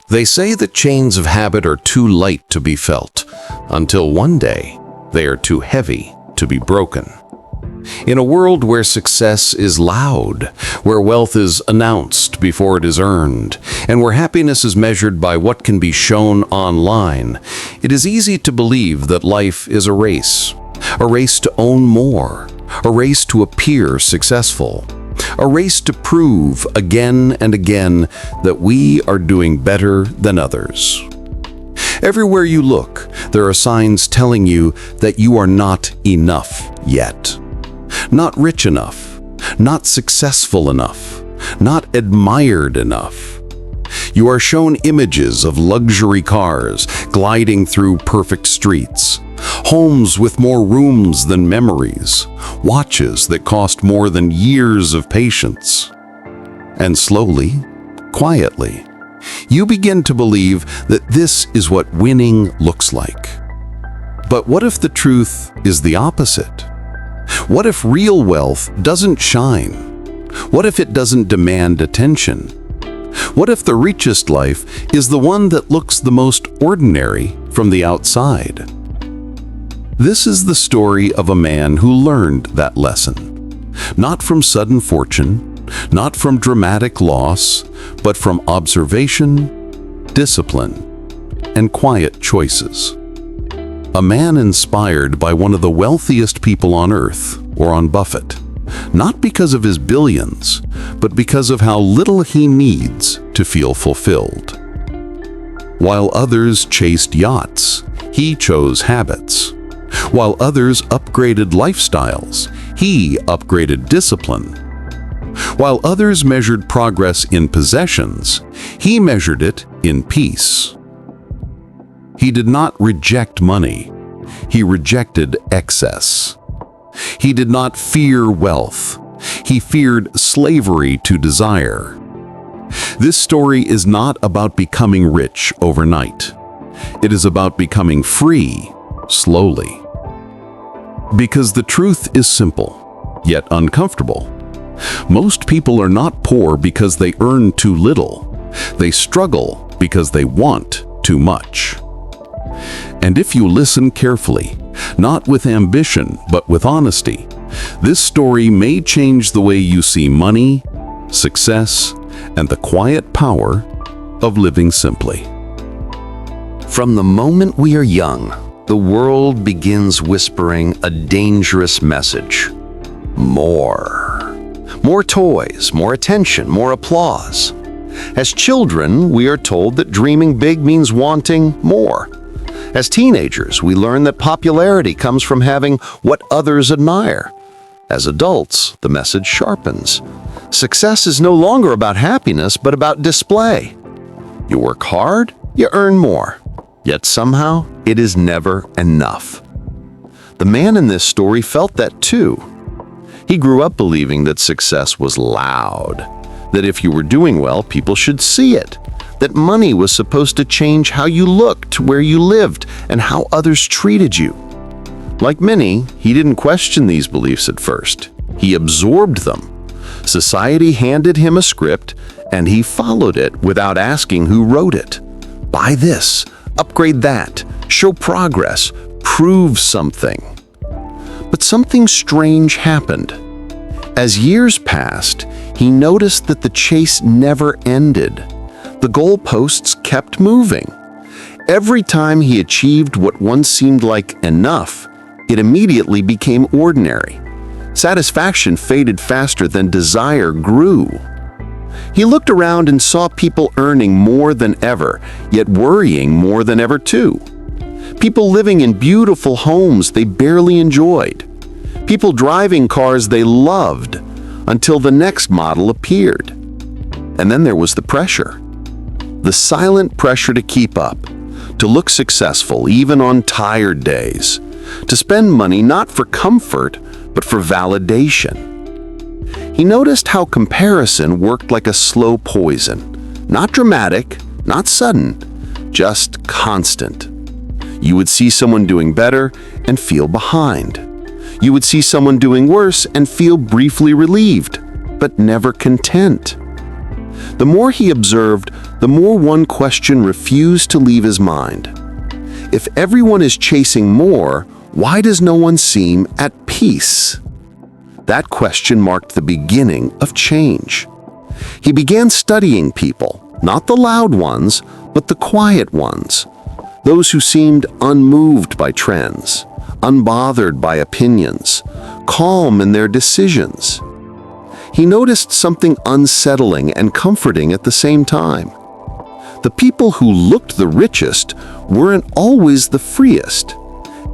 They say that chains of habit are too light to be felt, until one day they are too heavy to be broken. In a world where success is loud, where wealth is announced before it is earned, and where happiness is measured by what can be shown online, it is easy to believe that life is a race to own more, a race to appear successful, a race to prove again and again that we are doing better than others. Everywhere you look, there are signs telling you that you are not enough yet. Not rich enough, not successful enough, not admired enough. You are shown images of luxury cars gliding through perfect streets, homes with more rooms than memories, watches that cost more than years of patience. And slowly, quietly, you begin to believe that this is what winning looks like. But what if the truth is the opposite? What if real wealth doesn't shine? What if it doesn't demand attention? What if the richest life is the one that looks the most ordinary from the outside? This is the story of a man who learned that lesson, not from sudden fortune, not from dramatic loss, but from observation, discipline, and quiet choices. A man inspired by one of the wealthiest people on earth, Warren Buffett, not because of his billions, but because of how little he needs to feel fulfilled. While others chased yachts, he chose habits. While others upgraded lifestyles, he upgraded discipline. While others measured progress in possessions, he measured it in peace. He did not reject money. He rejected excess. He did not fear wealth. He feared slavery to desire. This story is not about becoming rich overnight. It is about becoming free slowly. Because the truth is simple, yet uncomfortable. Most people are not poor because they earn too little. They struggle because they want too much. And if you listen carefully, not with ambition, but with honesty, this story may change the way you see money, success, and the quiet power of living simply. From the moment we are young, the world begins whispering a dangerous message. More. More toys, more attention, more applause. As children, we are told that dreaming big means wanting more. As teenagers, we learn that popularity comes from having what others admire. As adults, the message sharpens. Success is no longer about happiness, but about display. You work hard, you earn more. Yet somehow, it is never enough. The man in this story felt that too. He grew up believing that success was loud, that if you were doing well, people should see it, that money was supposed to change how you looked, where you lived, and how others treated you. Like many, he didn't question these beliefs at first. He absorbed them. Society handed him a script, and he followed it without asking who wrote it. Buy this, upgrade that, show progress, prove something. But something strange happened. As years passed, he noticed that the chase never ended. The goalposts kept moving. Every time he achieved what once seemed like enough, it immediately became ordinary. Satisfaction faded faster than desire grew. He looked around and saw people earning more than ever, yet worrying more than ever too. People living in beautiful homes they barely enjoyed. People driving cars they loved until the next model appeared. And then there was the pressure. The silent pressure to keep up, to look successful even on tired days, to spend money not for comfort, but for validation. He noticed how comparison worked like a slow poison, not dramatic, not sudden, just constant. You would see someone doing better and feel behind. You would see someone doing worse and feel briefly relieved, but never content. The more he observed, the more one question refused to leave his mind. If everyone is chasing more, why does no one seem at peace? That question marked the beginning of change. He began studying people, not the loud ones, but the quiet ones, those who seemed unmoved by trends, unbothered by opinions, calm in their decisions. He noticed something unsettling and comforting at the same time. The people who looked the richest weren't always the freest,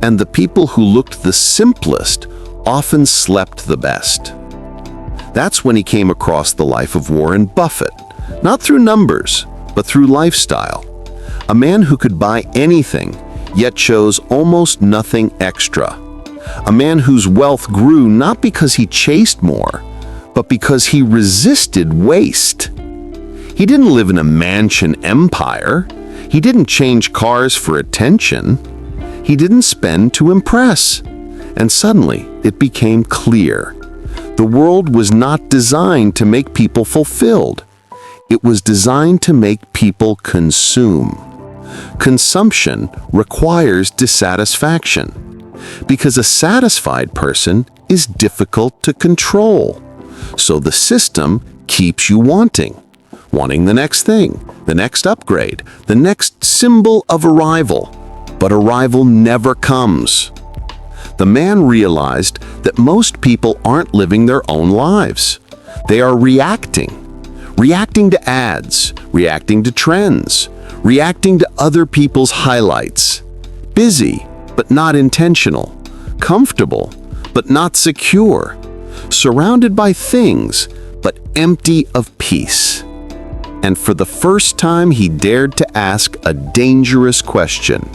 and the people who looked the simplest often slept the best. That's when he came across the life of Warren Buffett, not through numbers, but through lifestyle. A man who could buy anything, yet chose almost nothing extra. A man whose wealth grew not because he chased more, but because he resisted waste. He didn't live in a mansion empire. He didn't change cars for attention. He didn't spend to impress. And suddenly, it became clear. The world was not designed to make people fulfilled. It was designed to make people consume. Consumption requires dissatisfaction, because a satisfied person is difficult to control. So the system keeps you wanting the next thing, the next upgrade, the next symbol of arrival. But arrival never comes. The man realized that most people aren't living their own lives. They are reacting to ads, reacting to trends, reacting to other people's highlights. Busy, but not intentional. Comfortable, but not secure. Surrounded by things, but empty of peace. And for the first time, he dared to ask a dangerous question.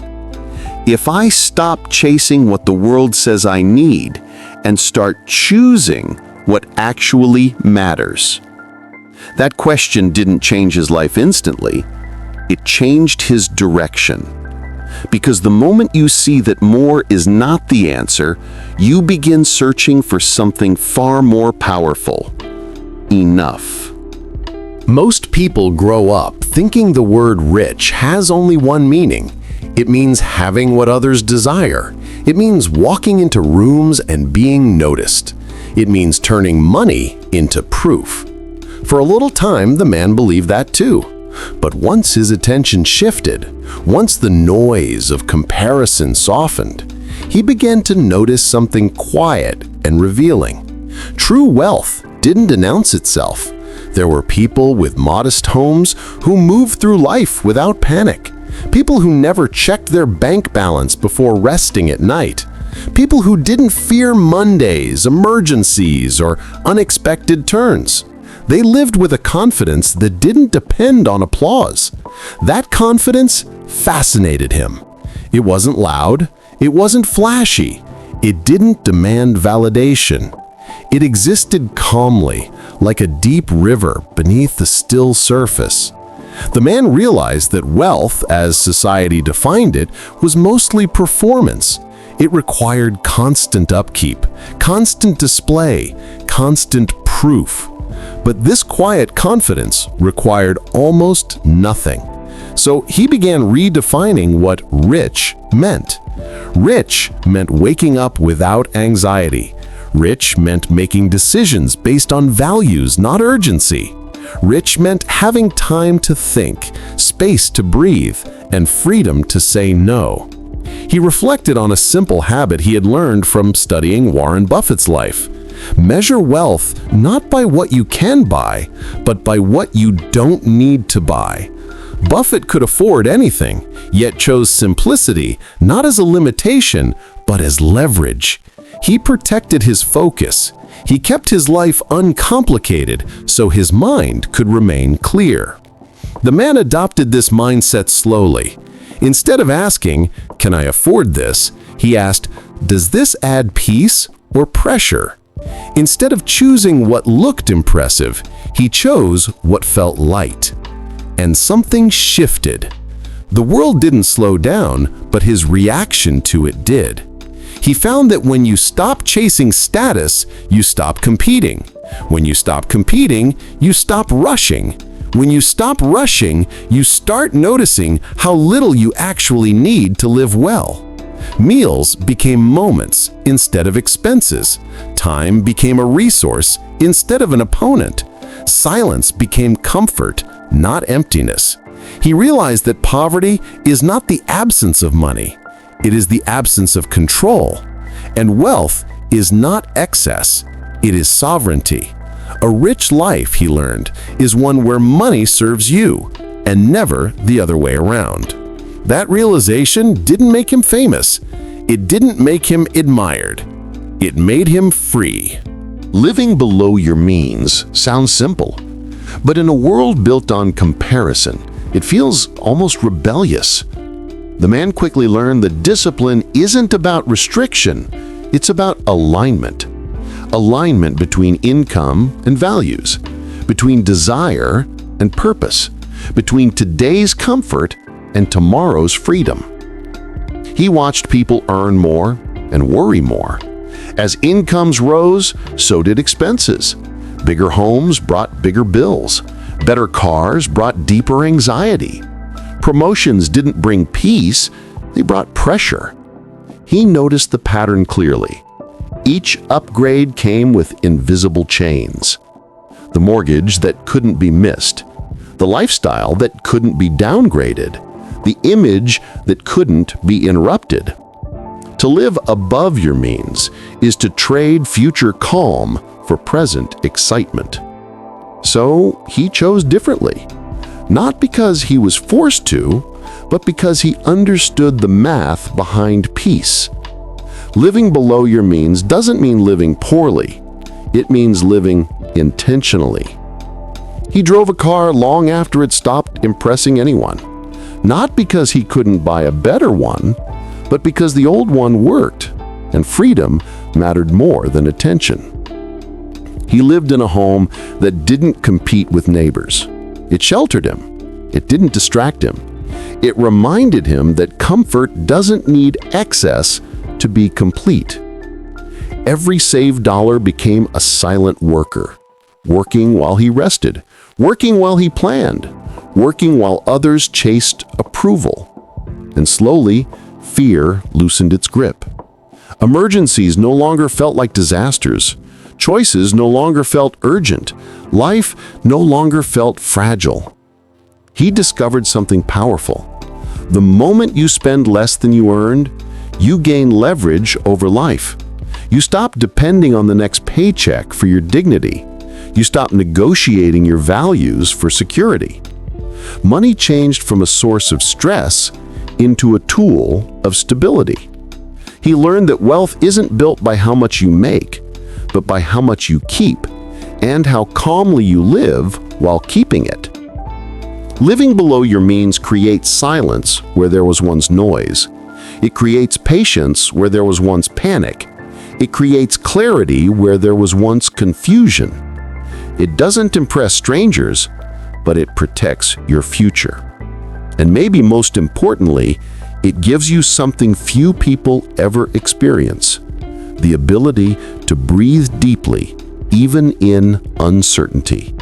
If I stop chasing what the world says I need and start choosing what actually matters? That question didn't change his life instantly. It changed his direction. Because the moment you see that more is not the answer, you begin searching for something far more powerful. Enough. Most people grow up thinking the word rich has only one meaning. It means having what others desire. It means walking into rooms and being noticed. It means turning money into proof. For a little time, the man believed that too. But once his attention shifted, once the noise of comparison softened, he began to notice something quiet and revealing. True wealth didn't announce itself. There were people with modest homes who moved through life without panic. People who never checked their bank balance before resting at night. People who didn't fear Mondays, emergencies, or unexpected turns. They lived with a confidence that didn't depend on applause. That confidence fascinated him. It wasn't loud. It wasn't flashy. It didn't demand validation. It existed calmly, like a deep river beneath the still surface. The man realized that wealth, as society defined it, was mostly performance. It required constant upkeep, constant display, constant proof. But this quiet confidence required almost nothing. So he began redefining what rich meant. Rich meant waking up without anxiety. Rich meant making decisions based on values, not urgency. Rich meant having time to think, space to breathe, and freedom to say no. He reflected on a simple habit he had learned from studying Warren Buffett's life. Measure wealth not by what you can buy, but by what you don't need to buy. Buffett could afford anything, yet chose simplicity not as a limitation, but as leverage. He protected his focus. He kept his life uncomplicated so his mind could remain clear. The man adopted this mindset slowly. Instead of asking, "Can I afford this?" he asked, "Does this add peace or pressure?" Instead of choosing what looked impressive, he chose what felt light. And something shifted. The world didn't slow down, but his reaction to it did. He found that when you stop chasing status, you stop competing. When you stop competing, you stop rushing. When you stop rushing, you start noticing how little you actually need to live well. Meals became moments instead of expenses. Time became a resource instead of an opponent. Silence became comfort, not emptiness. He realized that poverty is not the absence of money. It is the absence of control. And wealth is not excess. It is sovereignty. A rich life, he learned, is one where money serves you, and never the other way around. That realization didn't make him famous. It didn't make him admired. It made him free. Living below your means sounds simple, but in a world built on comparison, it feels almost rebellious. The man quickly learned that discipline isn't about restriction, it's about alignment. Alignment between income and values, between desire and purpose, between today's comfort and tomorrow's freedom. He watched people earn more and worry more. As incomes rose, so did expenses. Bigger homes brought bigger bills. Better cars brought deeper anxiety. Promotions didn't bring peace, they brought pressure. He noticed the pattern clearly. Each upgrade came with invisible chains. The mortgage that couldn't be missed, the lifestyle that couldn't be downgraded, the image that couldn't be interrupted. To live above your means is to trade future calm for present excitement. So he chose differently, not because he was forced to, but because he understood the math behind peace. Living below your means doesn't mean living poorly. It means living intentionally. He drove a car long after it stopped impressing anyone, not because he couldn't buy a better one, but because the old one worked, and freedom mattered more than attention. He lived in a home that didn't compete with neighbors. It sheltered him. It didn't distract him. It reminded him that comfort doesn't need excess to be complete. Every saved dollar became a silent worker, working while he rested, working while he planned, working while others chased approval. And slowly, fear loosened its grip. Emergencies no longer felt like disasters. Choices no longer felt urgent. Life no longer felt fragile. He discovered something powerful. The moment you spend less than you earned, you gain leverage over life. You stop depending on the next paycheck for your dignity. You stop negotiating your values for security. Money changed from a source of stress into a tool of stability. He learned that wealth isn't built by how much you make, but by how much you keep, and how calmly you live while keeping it. Living below your means creates silence where there was once noise. It creates patience where there was once panic. It creates clarity where there was once confusion. It doesn't impress strangers, but it protects your future. And maybe most importantly, it gives you something few people ever experience: the ability to breathe deeply, even in uncertainty.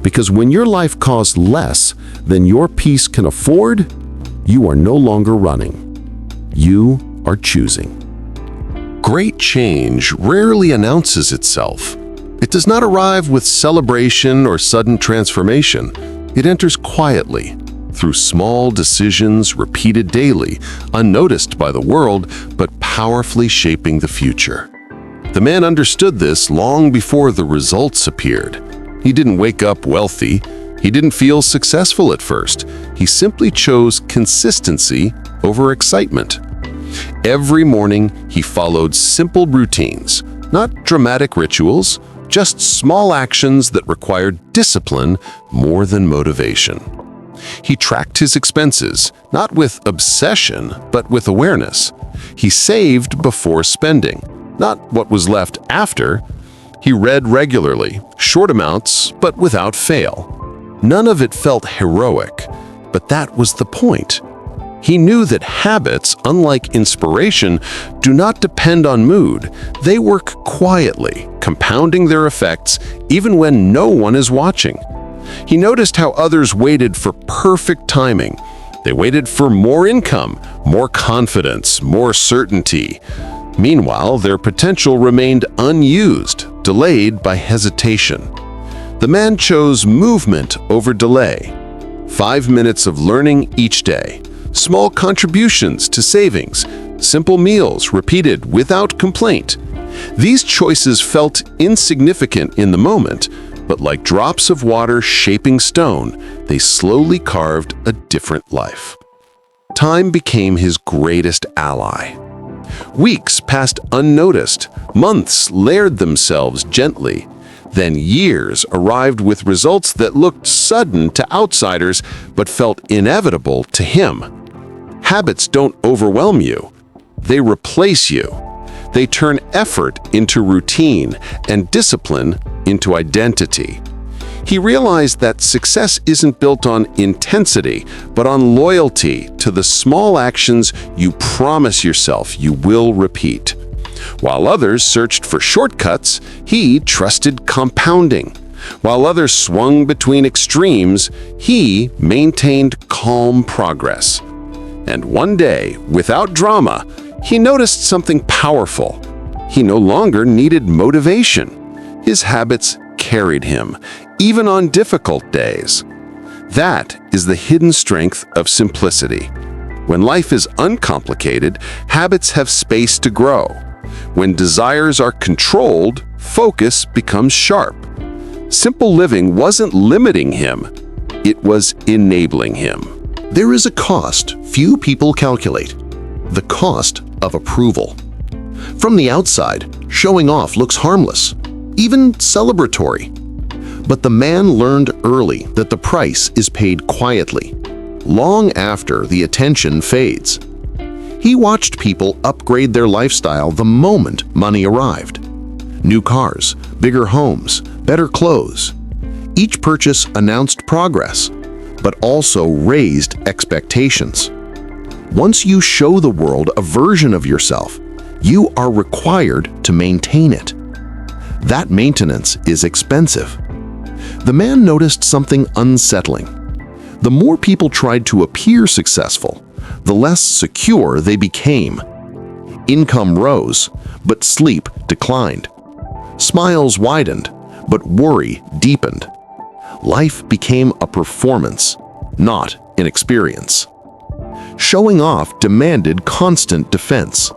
Because when your life costs less than your peace can afford, you are no longer running. You are choosing. Great change rarely announces itself. It does not arrive with celebration or sudden transformation. It enters quietly, through small decisions repeated daily, unnoticed by the world, but powerfully shaping the future. The man understood this long before the results appeared. He didn't wake up wealthy. He didn't feel successful at first. He simply chose consistency over excitement. Every morning, he followed simple routines, not dramatic rituals, just small actions that required discipline more than motivation. He tracked his expenses, not with obsession, but with awareness. He saved before spending, not what was left after. He read regularly, short amounts, but without fail. None of it felt heroic, but that was the point. He knew that habits, unlike inspiration, do not depend on mood. They work quietly, compounding their effects even when no one is watching. He noticed how others waited for perfect timing. They waited for more income, more confidence, more certainty. Meanwhile, their potential remained unused, delayed by hesitation. The man chose movement over delay. 5 minutes of learning each day, small contributions to savings, simple meals repeated without complaint. These choices felt insignificant in the moment, but like drops of water shaping stone, they slowly carved a different life. Time became his greatest ally. Weeks passed unnoticed, months layered themselves gently. Then years arrived with results that looked sudden to outsiders but felt inevitable to him. Habits don't overwhelm you. They replace you. They turn effort into routine and discipline into identity. He realized that success isn't built on intensity, but on loyalty to the small actions you promise yourself you will repeat. While others searched for shortcuts, he trusted compounding. While others swung between extremes, he maintained calm progress. And one day, without drama, he noticed something powerful. He no longer needed motivation. His habits carried him, even on difficult days. That is the hidden strength of simplicity. When life is uncomplicated, habits have space to grow. When desires are controlled, focus becomes sharp. Simple living wasn't limiting him, it was enabling him. There is a cost few people calculate: the cost of approval. From the outside, showing off looks harmless, even celebratory. But the man learned early that the price is paid quietly, long after the attention fades. He watched people upgrade their lifestyle the moment money arrived. New cars, bigger homes, better clothes. Each purchase announced progress, but also raised expectations. Once you show the world a version of yourself, you are required to maintain it. That maintenance is expensive. The man noticed something unsettling. The more people tried to appear successful, the less secure they became. Income rose, but sleep declined. Smiles widened, but worry deepened. Life became a performance, not an experience. Showing off demanded constant defense.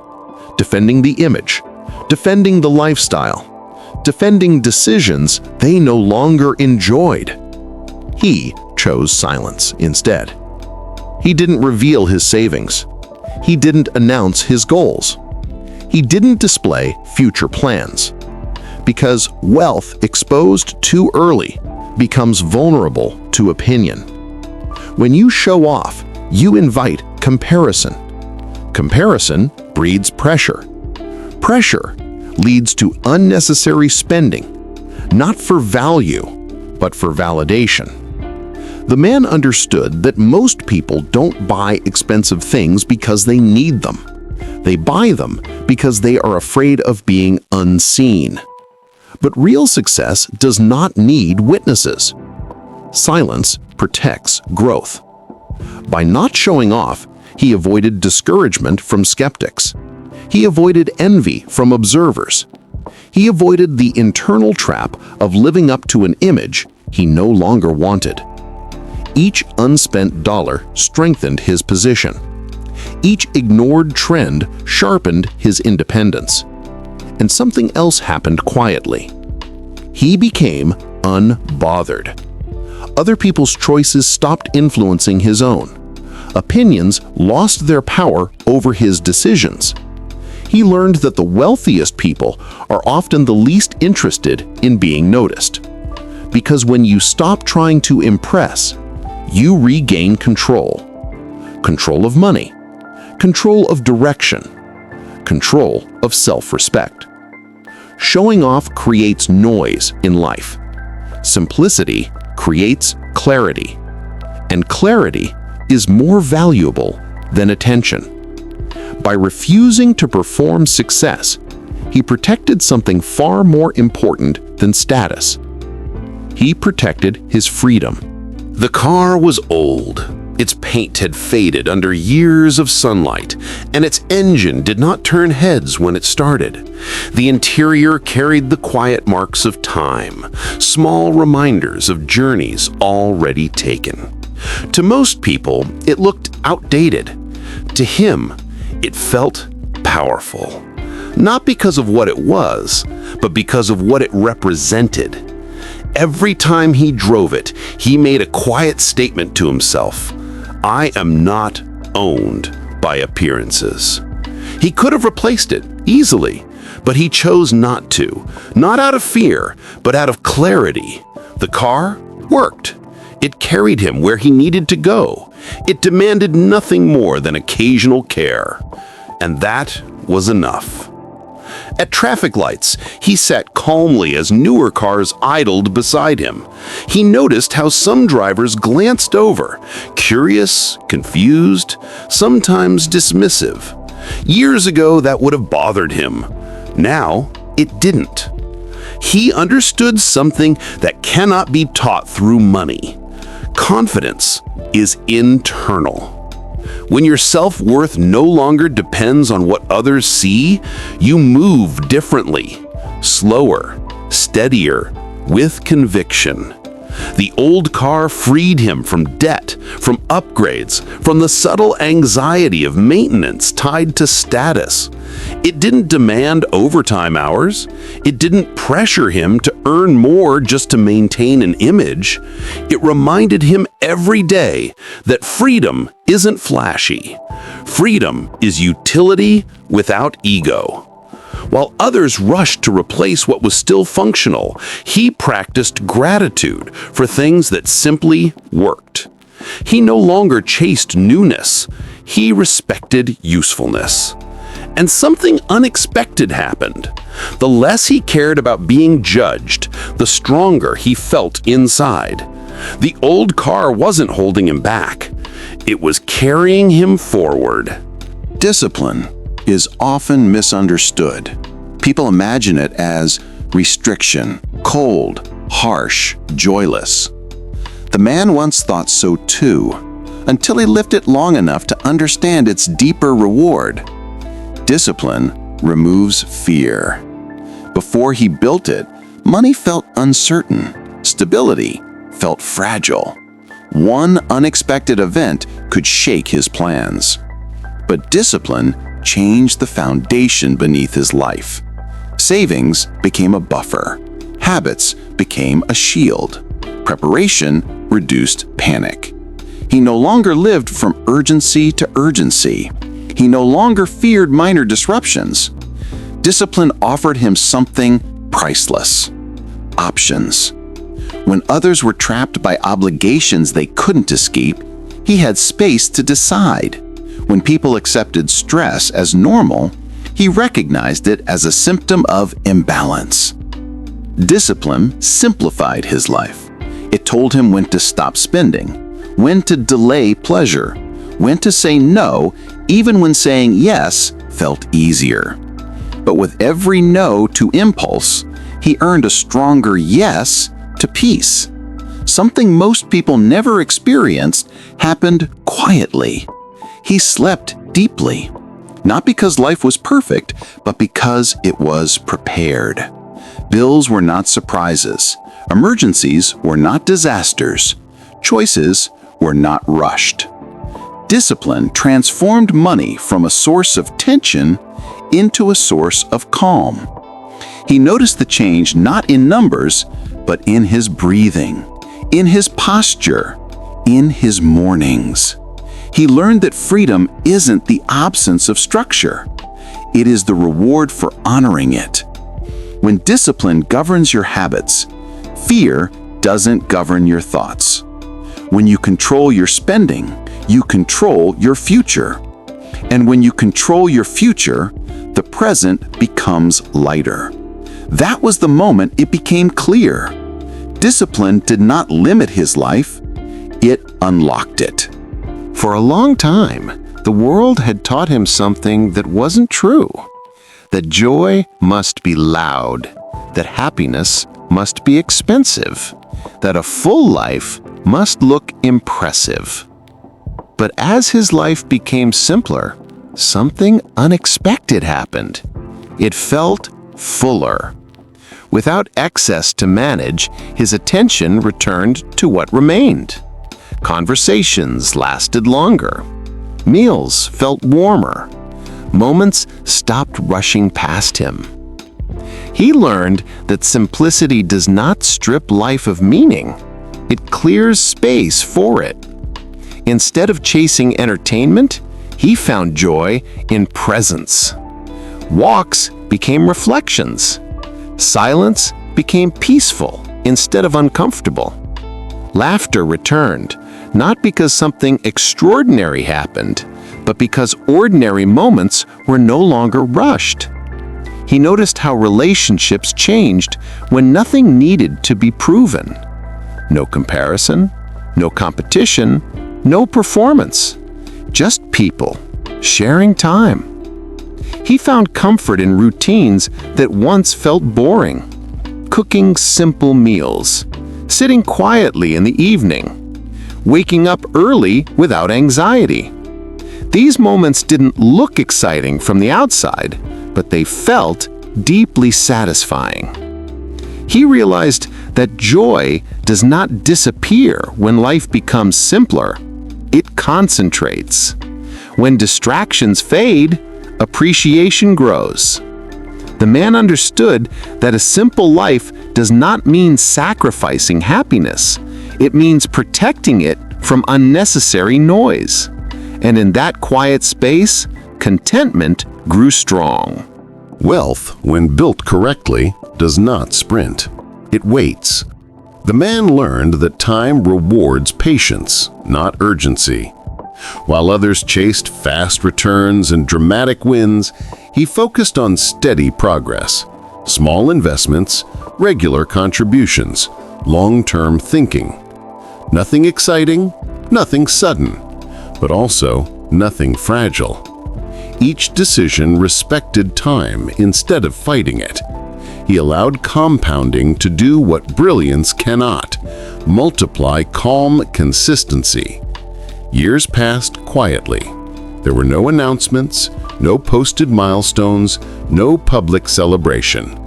Defending the image, defending the lifestyle, defending decisions they no longer enjoyed. He chose silence instead. He didn't reveal his savings. He didn't announce his goals. He didn't display future plans. Because wealth exposed too early becomes vulnerable to opinion. When you show off, you invite comparison. Comparison breeds pressure. Pressure leads to unnecessary spending, not for value, but for validation. The man understood that most people don't buy expensive things because they need them. They buy them because they are afraid of being unseen. But real success does not need witnesses. Silence protects growth. By not showing off, he avoided discouragement from skeptics. He avoided envy from observers. He avoided the internal trap of living up to an image he no longer wanted. Each unspent dollar strengthened his position. Each ignored trend sharpened his independence. And something else happened quietly. He became unbothered. Other people's choices stopped influencing his own. Opinions lost their power over his decisions. He learned that the wealthiest people are often the least interested in being noticed. Because when you stop trying to impress, you regain control. Control of money, control of direction, control of self-respect. Showing off creates noise in life. Simplicity creates clarity. And clarity is more valuable than attention. By refusing to perform success, he protected something far more important than status. he protected his freedom. The car was old. Its paint had faded under years of sunlight, and its engine did not turn heads when it started. The interior carried the quiet marks of time, small reminders of journeys already taken. To most people, it looked outdated. To him, it felt powerful. Not because of what it was, but because of what it represented. Every time he drove it, he made a quiet statement to himself: I am not owned by appearances. He could have replaced it easily, but he chose not to. Not out of fear, but out of clarity. The car worked. It carried him where he needed to go. It demanded nothing more than occasional care. And that was enough. At traffic lights, he sat calmly as newer cars idled beside him. He noticed how some drivers glanced over, curious, confused, sometimes dismissive. Years ago, that would have bothered him. Now, it didn't. He understood something that cannot be taught through money. Confidence is internal. When your self-worth no longer depends on what others see, you move differently, slower, steadier, with conviction. The old car freed him from debt, from upgrades, from the subtle anxiety of maintenance tied to status. It didn't demand overtime hours. It didn't pressure him to earn more just to maintain an image. It reminded him every day that freedom isn't flashy. Freedom is utility without ego. While others rushed to replace what was still functional, he practiced gratitude for things that simply worked. He no longer chased newness. He respected usefulness. And something unexpected happened. The less he cared about being judged, the stronger he felt inside. The old car wasn't holding him back. It was carrying him forward. Discipline is often misunderstood. People imagine it as restriction, cold, harsh, joyless. The man once thought so too, until he lived it long enough to understand its deeper reward. Discipline removes fear. Before he built it, money felt uncertain. Stability felt fragile. One unexpected event could shake his plans. But discipline changed the foundation beneath his life. Savings became a buffer. Habits became a shield. Preparation reduced panic. He no longer lived from urgency to urgency. He no longer feared minor disruptions. Discipline offered him something priceless: options. When others were trapped by obligations they couldn't escape, he had space to decide. When people accepted stress as normal, he recognized it as a symptom of imbalance. Discipline simplified his life. It told him when to stop spending, when to delay pleasure, when to say no, even when saying yes felt easier. But with every no to impulse, he earned a stronger yes to peace. Something most people never experienced happened quietly. He slept deeply, not because life was perfect, but because it was prepared. Bills were not surprises. Emergencies were not disasters. Choices were not rushed. Discipline transformed money from a source of tension into a source of calm. He noticed the change not in numbers, but in his breathing, in his posture, in his mornings. He learned that freedom isn't the absence of structure. It is the reward for honoring it. When discipline governs your habits, fear doesn't govern your thoughts. When you control your spending, you control your future. And when you control your future, the present becomes lighter. That was the moment it became clear. Discipline did not limit his life, it unlocked it. For a long time, the world had taught him something that wasn't true. That joy must be loud, that happiness must be expensive, that a full life must look impressive. But as his life became simpler, something unexpected happened. It felt fuller. Without excess to manage, his attention returned to what remained. Conversations lasted longer. Meals felt warmer. Moments stopped rushing past him. He learned that simplicity does not strip life of meaning. It clears space for it. Instead of chasing entertainment, he found joy in presence. Walks became reflections. Silence became peaceful instead of uncomfortable. Laughter returned, not because something extraordinary happened, but because ordinary moments were no longer rushed. He noticed how relationships changed when nothing needed to be proven. No comparison, no competition, no performance. Just people, sharing time. He found comfort in routines that once felt boring. Cooking simple meals, sitting quietly in the evening, waking up early without anxiety. These moments didn't look exciting from the outside, but they felt deeply satisfying. He realized that joy does not disappear when life becomes simpler. It concentrates. When distractions fade, appreciation grows. The man understood that a simple life does not mean sacrificing happiness. It means protecting it from unnecessary noise. And in that quiet space, contentment grew strong. Wealth, when built correctly, does not sprint. It waits. The man learned that time rewards patience, not urgency. While others chased fast returns and dramatic wins, he focused on steady progress, small investments, regular contributions, long-term thinking. Nothing exciting, nothing sudden, but also nothing fragile. Each decision respected time instead of fighting it. He allowed compounding to do what brilliance cannot, multiply calm consistency. Years passed quietly. There were no announcements, no posted milestones, no public celebration.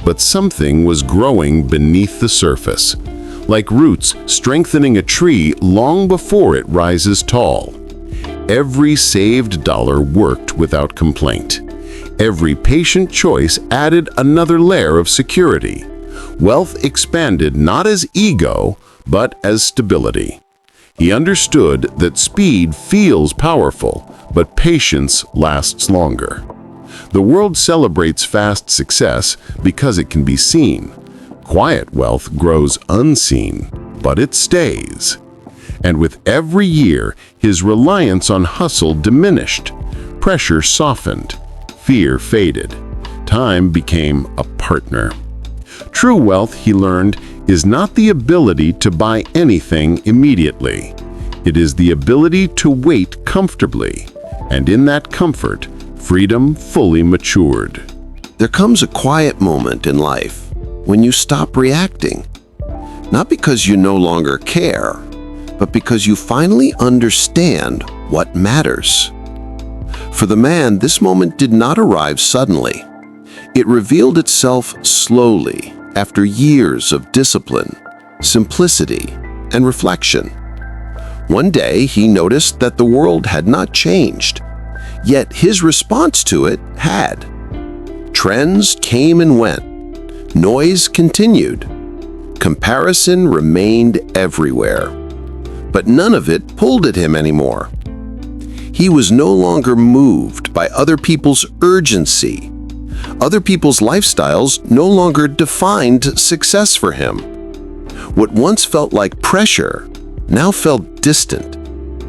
But something was growing beneath the surface, like roots strengthening a tree long before it rises tall. Every saved dollar worked without complaint. Every patient choice added another layer of security. Wealth expanded not as ego, but as stability. He understood that speed feels powerful, but patience lasts longer. The world celebrates fast success because it can be seen. Quiet wealth grows unseen, but it stays. And with every year, his reliance on hustle diminished. Pressure softened. Fear faded. Time became a partner. True wealth, he learned, is not the ability to buy anything immediately. It is the ability to wait comfortably, and in that comfort, freedom fully matured. There comes a quiet moment in life when you stop reacting. Not because you no longer care, but because you finally understand what matters. For the man, this moment did not arrive suddenly. It revealed itself slowly after years of discipline, simplicity, and reflection. One day, he noticed that the world had not changed, yet his response to it had. Trends came and went. Noise continued. Comparison remained everywhere. But none of it pulled at him anymore. He was no longer moved by other people's urgency. Other people's lifestyles no longer defined success for him. What once felt like pressure now felt distant,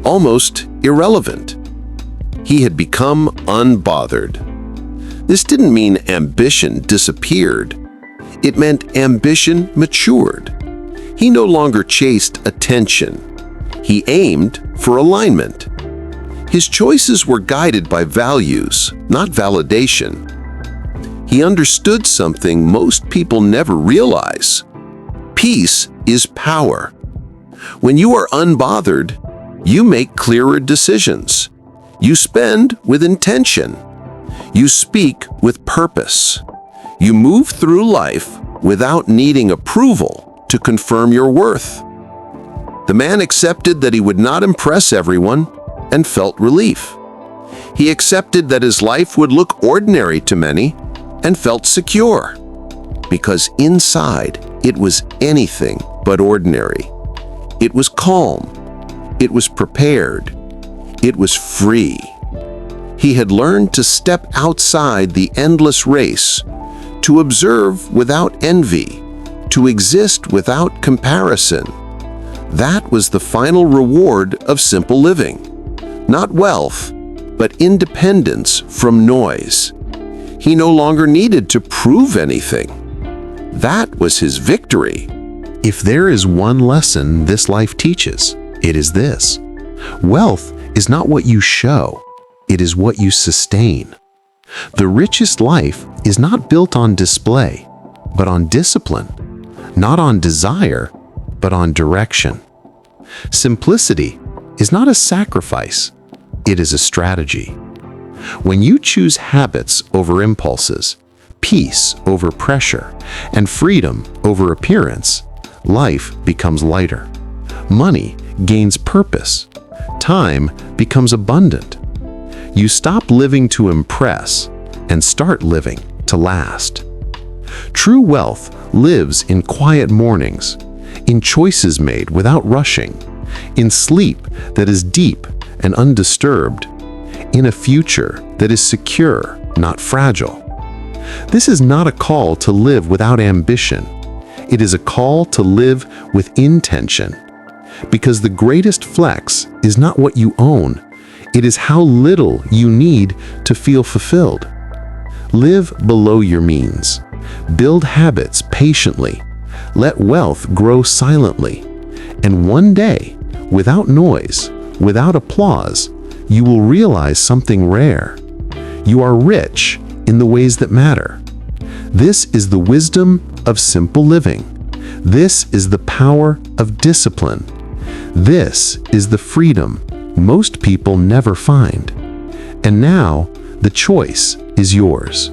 almost irrelevant. He had become unbothered. This didn't mean ambition disappeared. It meant ambition matured. He no longer chased attention. He aimed for alignment. His choices were guided by values, not validation. He understood something most people never realize. Peace is power. When you are unbothered, you make clearer decisions. You spend with intention. You speak with purpose. You move through life without needing approval to confirm your worth. The man accepted that he would not impress everyone and felt relief. He accepted that his life would look ordinary to many and felt secure, because inside it was anything but ordinary. It was calm. It was prepared. It was free. He had learned to step outside the endless race, to observe without envy, to exist without comparison. That was the final reward of simple living. Not wealth, but independence from noise. He no longer needed to prove anything. That was his victory. If there is one lesson this life teaches, it is this: wealth is not what you show, it is what you sustain. The richest life is not built on display, but on discipline, not on desire, but on direction. Simplicity is not a sacrifice, it is a strategy. When you choose habits over impulses, peace over pressure, and freedom over appearance, life becomes lighter. Money gains purpose. Time becomes abundant. You stop living to impress and start living to last. True wealth lives in quiet mornings, in choices made without rushing, in sleep that is deep and undisturbed, in a future that is secure, not fragile. This is not a call to live without ambition. It is a call to live with intention. Because the greatest flex is not what you own, it is how little you need to feel fulfilled. Live below your means. Build habits patiently. Let wealth grow silently. And one day, without noise, without applause, you will realize something rare. You are rich in the ways that matter. This is the wisdom of simple living. This is the power of discipline. This is the freedom most people never find. And now, the choice is yours.